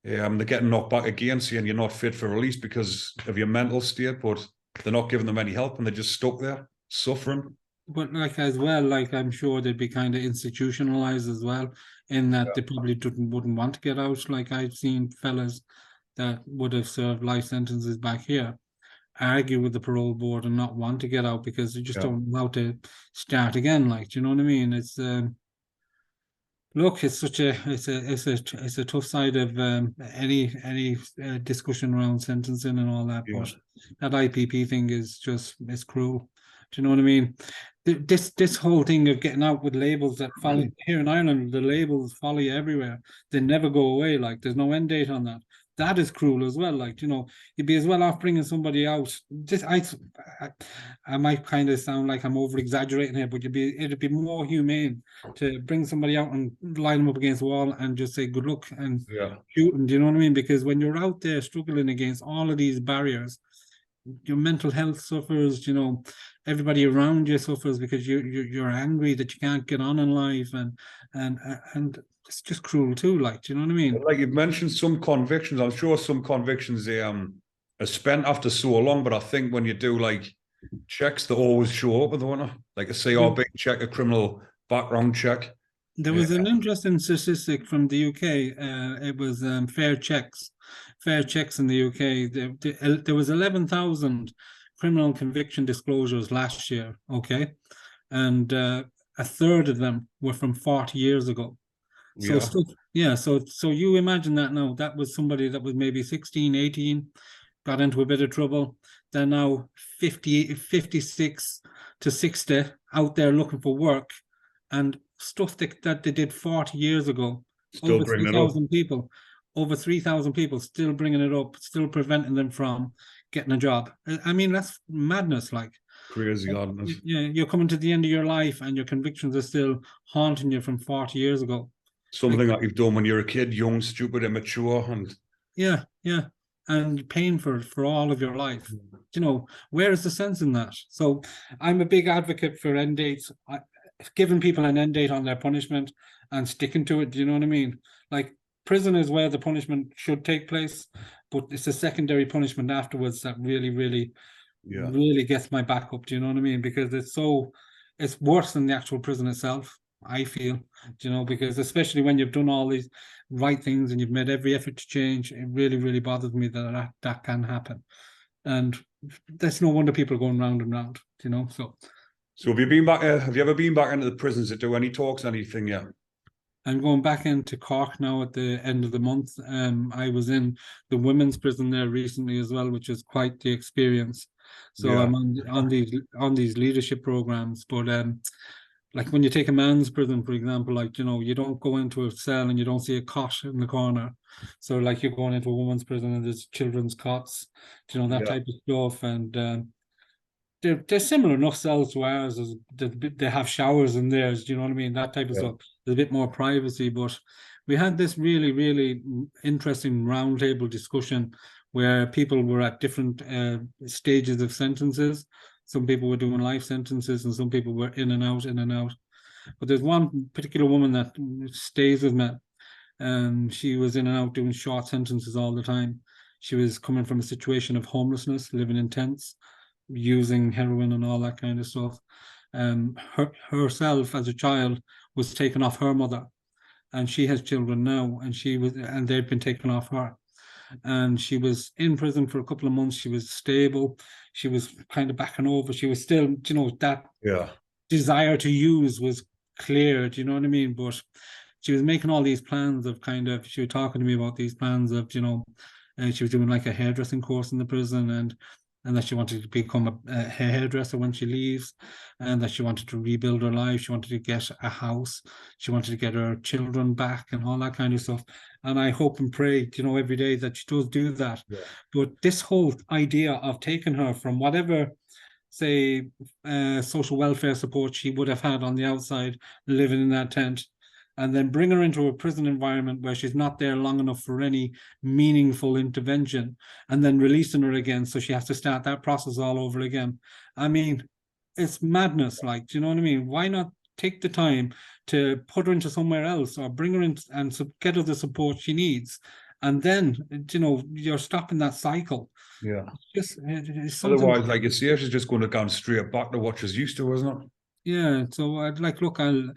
they're getting knocked back again, saying you're not fit for release because of your mental state, but they're not giving them any help and they're just stuck there, suffering. But like, as well, like, I'm sure they'd be kind of institutionalized as well, in that they probably wouldn't want to get out. Like, I've seen fellas that would have served life sentences back here argue with the parole board and not want to get out because they just don't know how to start again. Like, do you know what I mean? It's Look, it's such a it's a tough side of any discussion around sentencing and all that. Yeah. But that IPP thing is just it's cruel. Do you know what I mean? This whole thing of getting out with labels that follow here in Ireland, the labels follow you everywhere. They never go away. Like there's no end date on that. That is cruel as well. Like you'd be as well off bringing somebody out. Just I might kind of sound like I'm over exaggerating here, but it'd be more humane to bring somebody out and line them up against the wall and just say good luck and Yeah. shoot them. Do you know what I mean? Because when you're out there struggling against all of these barriers, your mental health suffers. Everybody around you suffers because you're angry that you can't get on in life, and it's just cruel too. Like, do you know what I mean? Like you've mentioned some convictions. I'm sure some convictions they are spent after so long, but I think when you do like checks, they always show up, don't they? Like a CRB check, a criminal background check. There was an interesting statistic from the UK. It was fair checks in the UK. There was 11,000 criminal conviction disclosures last year. Okay, and a third of them were from 40 years ago. So so you imagine that now. That was somebody that was maybe 16, 18, got into a bit of trouble. They're now 56 to 60 out there looking for work, and stuff that they did 40 years ago. Still bringing it up. Over 3,000 people still bringing it up, still preventing them from getting a job. I mean, that's madness. Like Crazy, madness. Yeah, you're coming to the end of your life and your convictions are still haunting you from 40 years ago. Something that you've done when you're a kid, young, stupid, immature, and yeah, and paying for all of your life. Where is the sense in that? So I'm a big advocate for end dates, giving people an end date on their punishment and sticking to it. Do you know what I mean? Like prison is where the punishment should take place, but it's a secondary punishment afterwards that really, really, really gets my back up. Do you know what I mean? Because it's worse than the actual prison itself, I feel, because especially when you've done all these right things and you've made every effort to change, it really, really bothers me that can happen. And there's no wonder people are going round and round, So have you been back? Have you ever been back into the prisons to do any talks, anything yet? I'm going back into Cork now at the end of the month. I was in the women's prison there recently as well, which is quite the experience. So I'm on these leadership programs, but like when you take a man's prison, for example, like you don't go into a cell and you don't see a cot in the corner. So like you're going into a woman's prison and there's children's cots, that type of stuff, and they're similar enough cells to ours. They have showers in theirs. Do you know what I mean? That type of stuff. There's a bit more privacy, but we had this really, really interesting roundtable discussion where people were at different stages of sentences. Some people were doing life sentences and some people were in and out. But there's one particular woman that stays with me. She was in and out doing short sentences all the time. She was coming from a situation of homelessness, living in tents, using heroin and all that kind of stuff. Herself as a child was taken off her mother, and she has children now, and they've been taken off her. And she was in prison for a couple of months. She was stable. She was kind of backing over. She was still, that desire to use was clear. Do you know what I mean? But she was making all these plans of she was talking to me about these plans of, and she was doing like a hairdressing course in the prison, and that she wanted to become a hairdresser when she leaves, and that she wanted to rebuild her life. She wanted to get a house. She wanted to get her children back and all that kind of stuff. And I hope and pray, every day that she does do that. Yeah. But this whole idea of taking her from whatever, say, social welfare support she would have had on the outside, living in that tent, and then bring her into a prison environment where she's not there long enough for any meaningful intervention, and then releasing her again, so she has to start that process all over again. I mean, it's madness. Like, do you know what I mean? Why not take the time to put her into somewhere else, or bring her in and get her the support she needs, and then you're stopping that cycle. Yeah. It's otherwise, like you say, she's just going to go straight back to what she's used to, isn't it? Yeah, so I'd look, I'll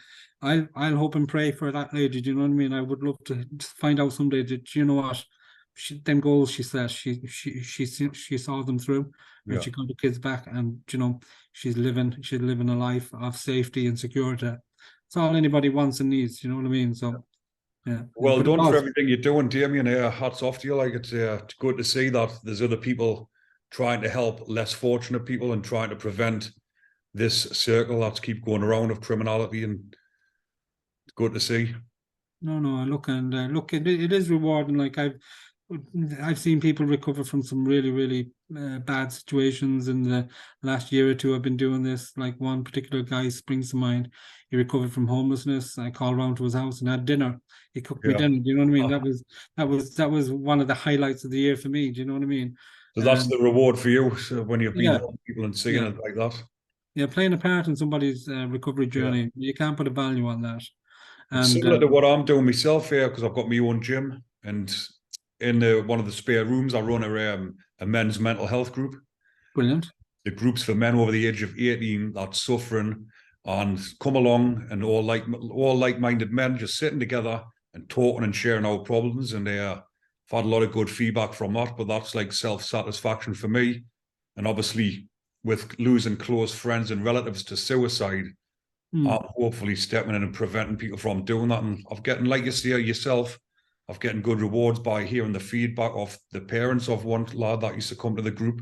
hope and pray for that lady. Do you know what I mean? I would love to find out someday that, you know what, them goals she says she saw them through, and she got the kids back, and she's living a life of safety and security. it's all anybody wants and needs. You know what I mean? So yeah. Well But it done for was. everything you're doing, Damien. Hats off to you. Like it's good to see that there's other people trying to help less fortunate people and trying to prevent this circle that's keep going around of criminality, and it's good to see. No, look, and look, it is rewarding. Like I've seen people recover from some really, really bad situations in the last year or two. I've been doing this. Like one particular guy springs to mind. He recovered from homelessness. I called around to his house and had dinner. He cooked me Yeah. dinner. Do you know what I mean? That was one of the highlights of the year for me. Do you know what I mean? So that's the reward for you, so when you've been Yeah, helping people and seeing yeah, it like that. yeah. Playing a part in somebody's recovery Yeah. journey, you can't put a value on that. It's And similar to what I'm doing myself here, because I've got my own gym, and in one of the spare rooms, I run a men's mental health group. brilliant. The group's for men over the age of 18 that's suffering, and come along, and all like-minded men just sitting together and talking and sharing our problems. And I've had a lot of good feedback from that, but that's like self-satisfaction for me. And obviously, with losing close friends and relatives to suicide, I'm hopefully stepping in and preventing people from doing that. And I've getting, like you say yourself, I've getting good rewards by hearing the feedback of the parents of one lad that used to come to the group.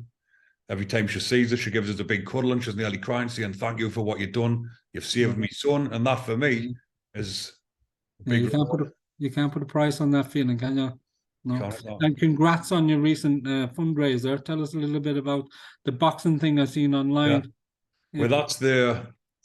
Every time she sees us, she gives us a big cuddle and she's nearly crying, saying, "Thank you for what you've done. You've saved me son." And that for me is a big reward. You can't put a price on that feeling, can you? No. Can't it? And congrats on your recent fundraiser. Tell us a little bit about the boxing thing I've seen online. Yeah. Well,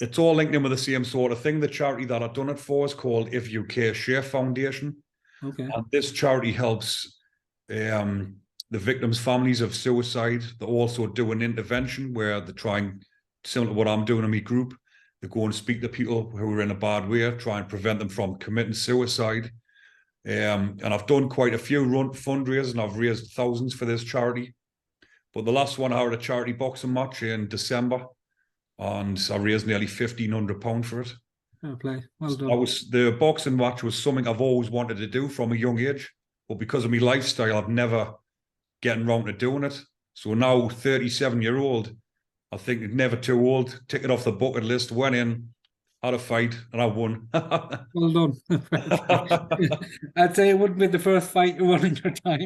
it's all linked in with the same sort of thing. The charity that I've done it for is called If You Care Share Foundation. Okay. And this charity helps the victims' families of suicide. They also do an intervention where they're trying, similar to what I'm doing in my group, they go and speak to people who are in a bad way, try and prevent them from committing suicide. And I've done quite a few fundraisers, and I've raised thousands for this charity. But the last one, I had a charity boxing match in December, and I raised nearly £1,500 for it. Fair play. Well done. The boxing match was something I've always wanted to do from a young age, but because of my lifestyle, I've never getting round to doing it. So now, 37-year-old, I think never too old, tick it off the bucket list, went in, had a fight, and I won. Well done. I'd say it wouldn't be the first fight you won in your time.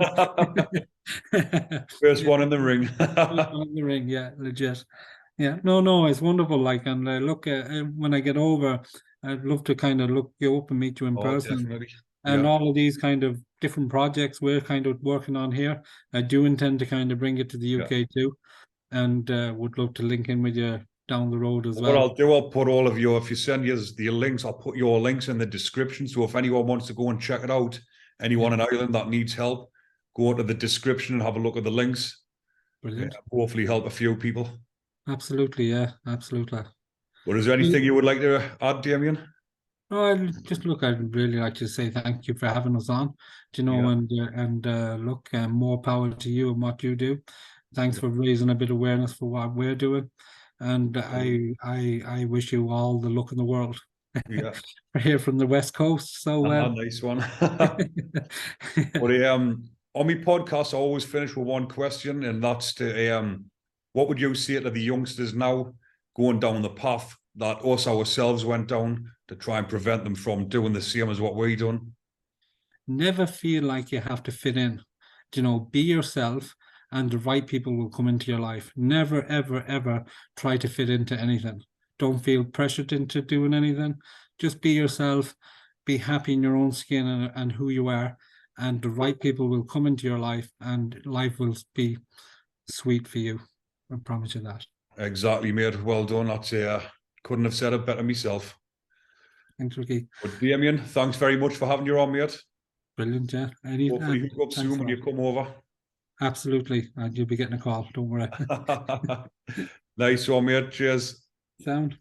First one in the ring. In the ring, yeah, legit. Yeah, no, it's wonderful. Like, and look, when I get over, I'd love to kind of look you up and meet you in person. Definitely. And all of these kind of different projects we're kind of working on here, I do intend to kind of bring it to the UK too, and would love to link in with you down the road as well. What I'll do, I'll put all of your, if you send us the links, I'll put your links in the description. So if anyone wants to go and check it out, anyone in Ireland that needs help, go to the description and have a look at the links. Brilliant. Hopefully help a few people. Absolutely, yeah, absolutely. But is there anything you would like to add, Damien? No, I'd really like to say thank you for having us on, you know, and look, more power to you and what you do. Thanks for raising a bit of awareness for what we're doing, and I wish you all the luck in the world. Yeah, we're here from the West Coast, so nice one. But on my podcast, I always finish with one question, and that's to what would you say to the youngsters now going down the path that us ourselves went down, to try and prevent them from doing the same as what we done? Never feel like you have to fit in. You know, be yourself, and the right people will come into your life. Never, ever, ever try to fit into anything. Don't feel pressured into doing anything. Just be yourself. Be happy in your own skin and who you are, and the right people will come into your life, and life will be sweet for you. I promise you that. Exactly, mate. Well done. That's couldn't have said it better myself. Thanks, Ricky. But Damien, thanks very much for having you on, mate. Brilliant, yeah. Hopefully hook up soon when you come over. Absolutely. And you'll be getting a call. Don't worry. Nice one, mate. Cheers. Sound.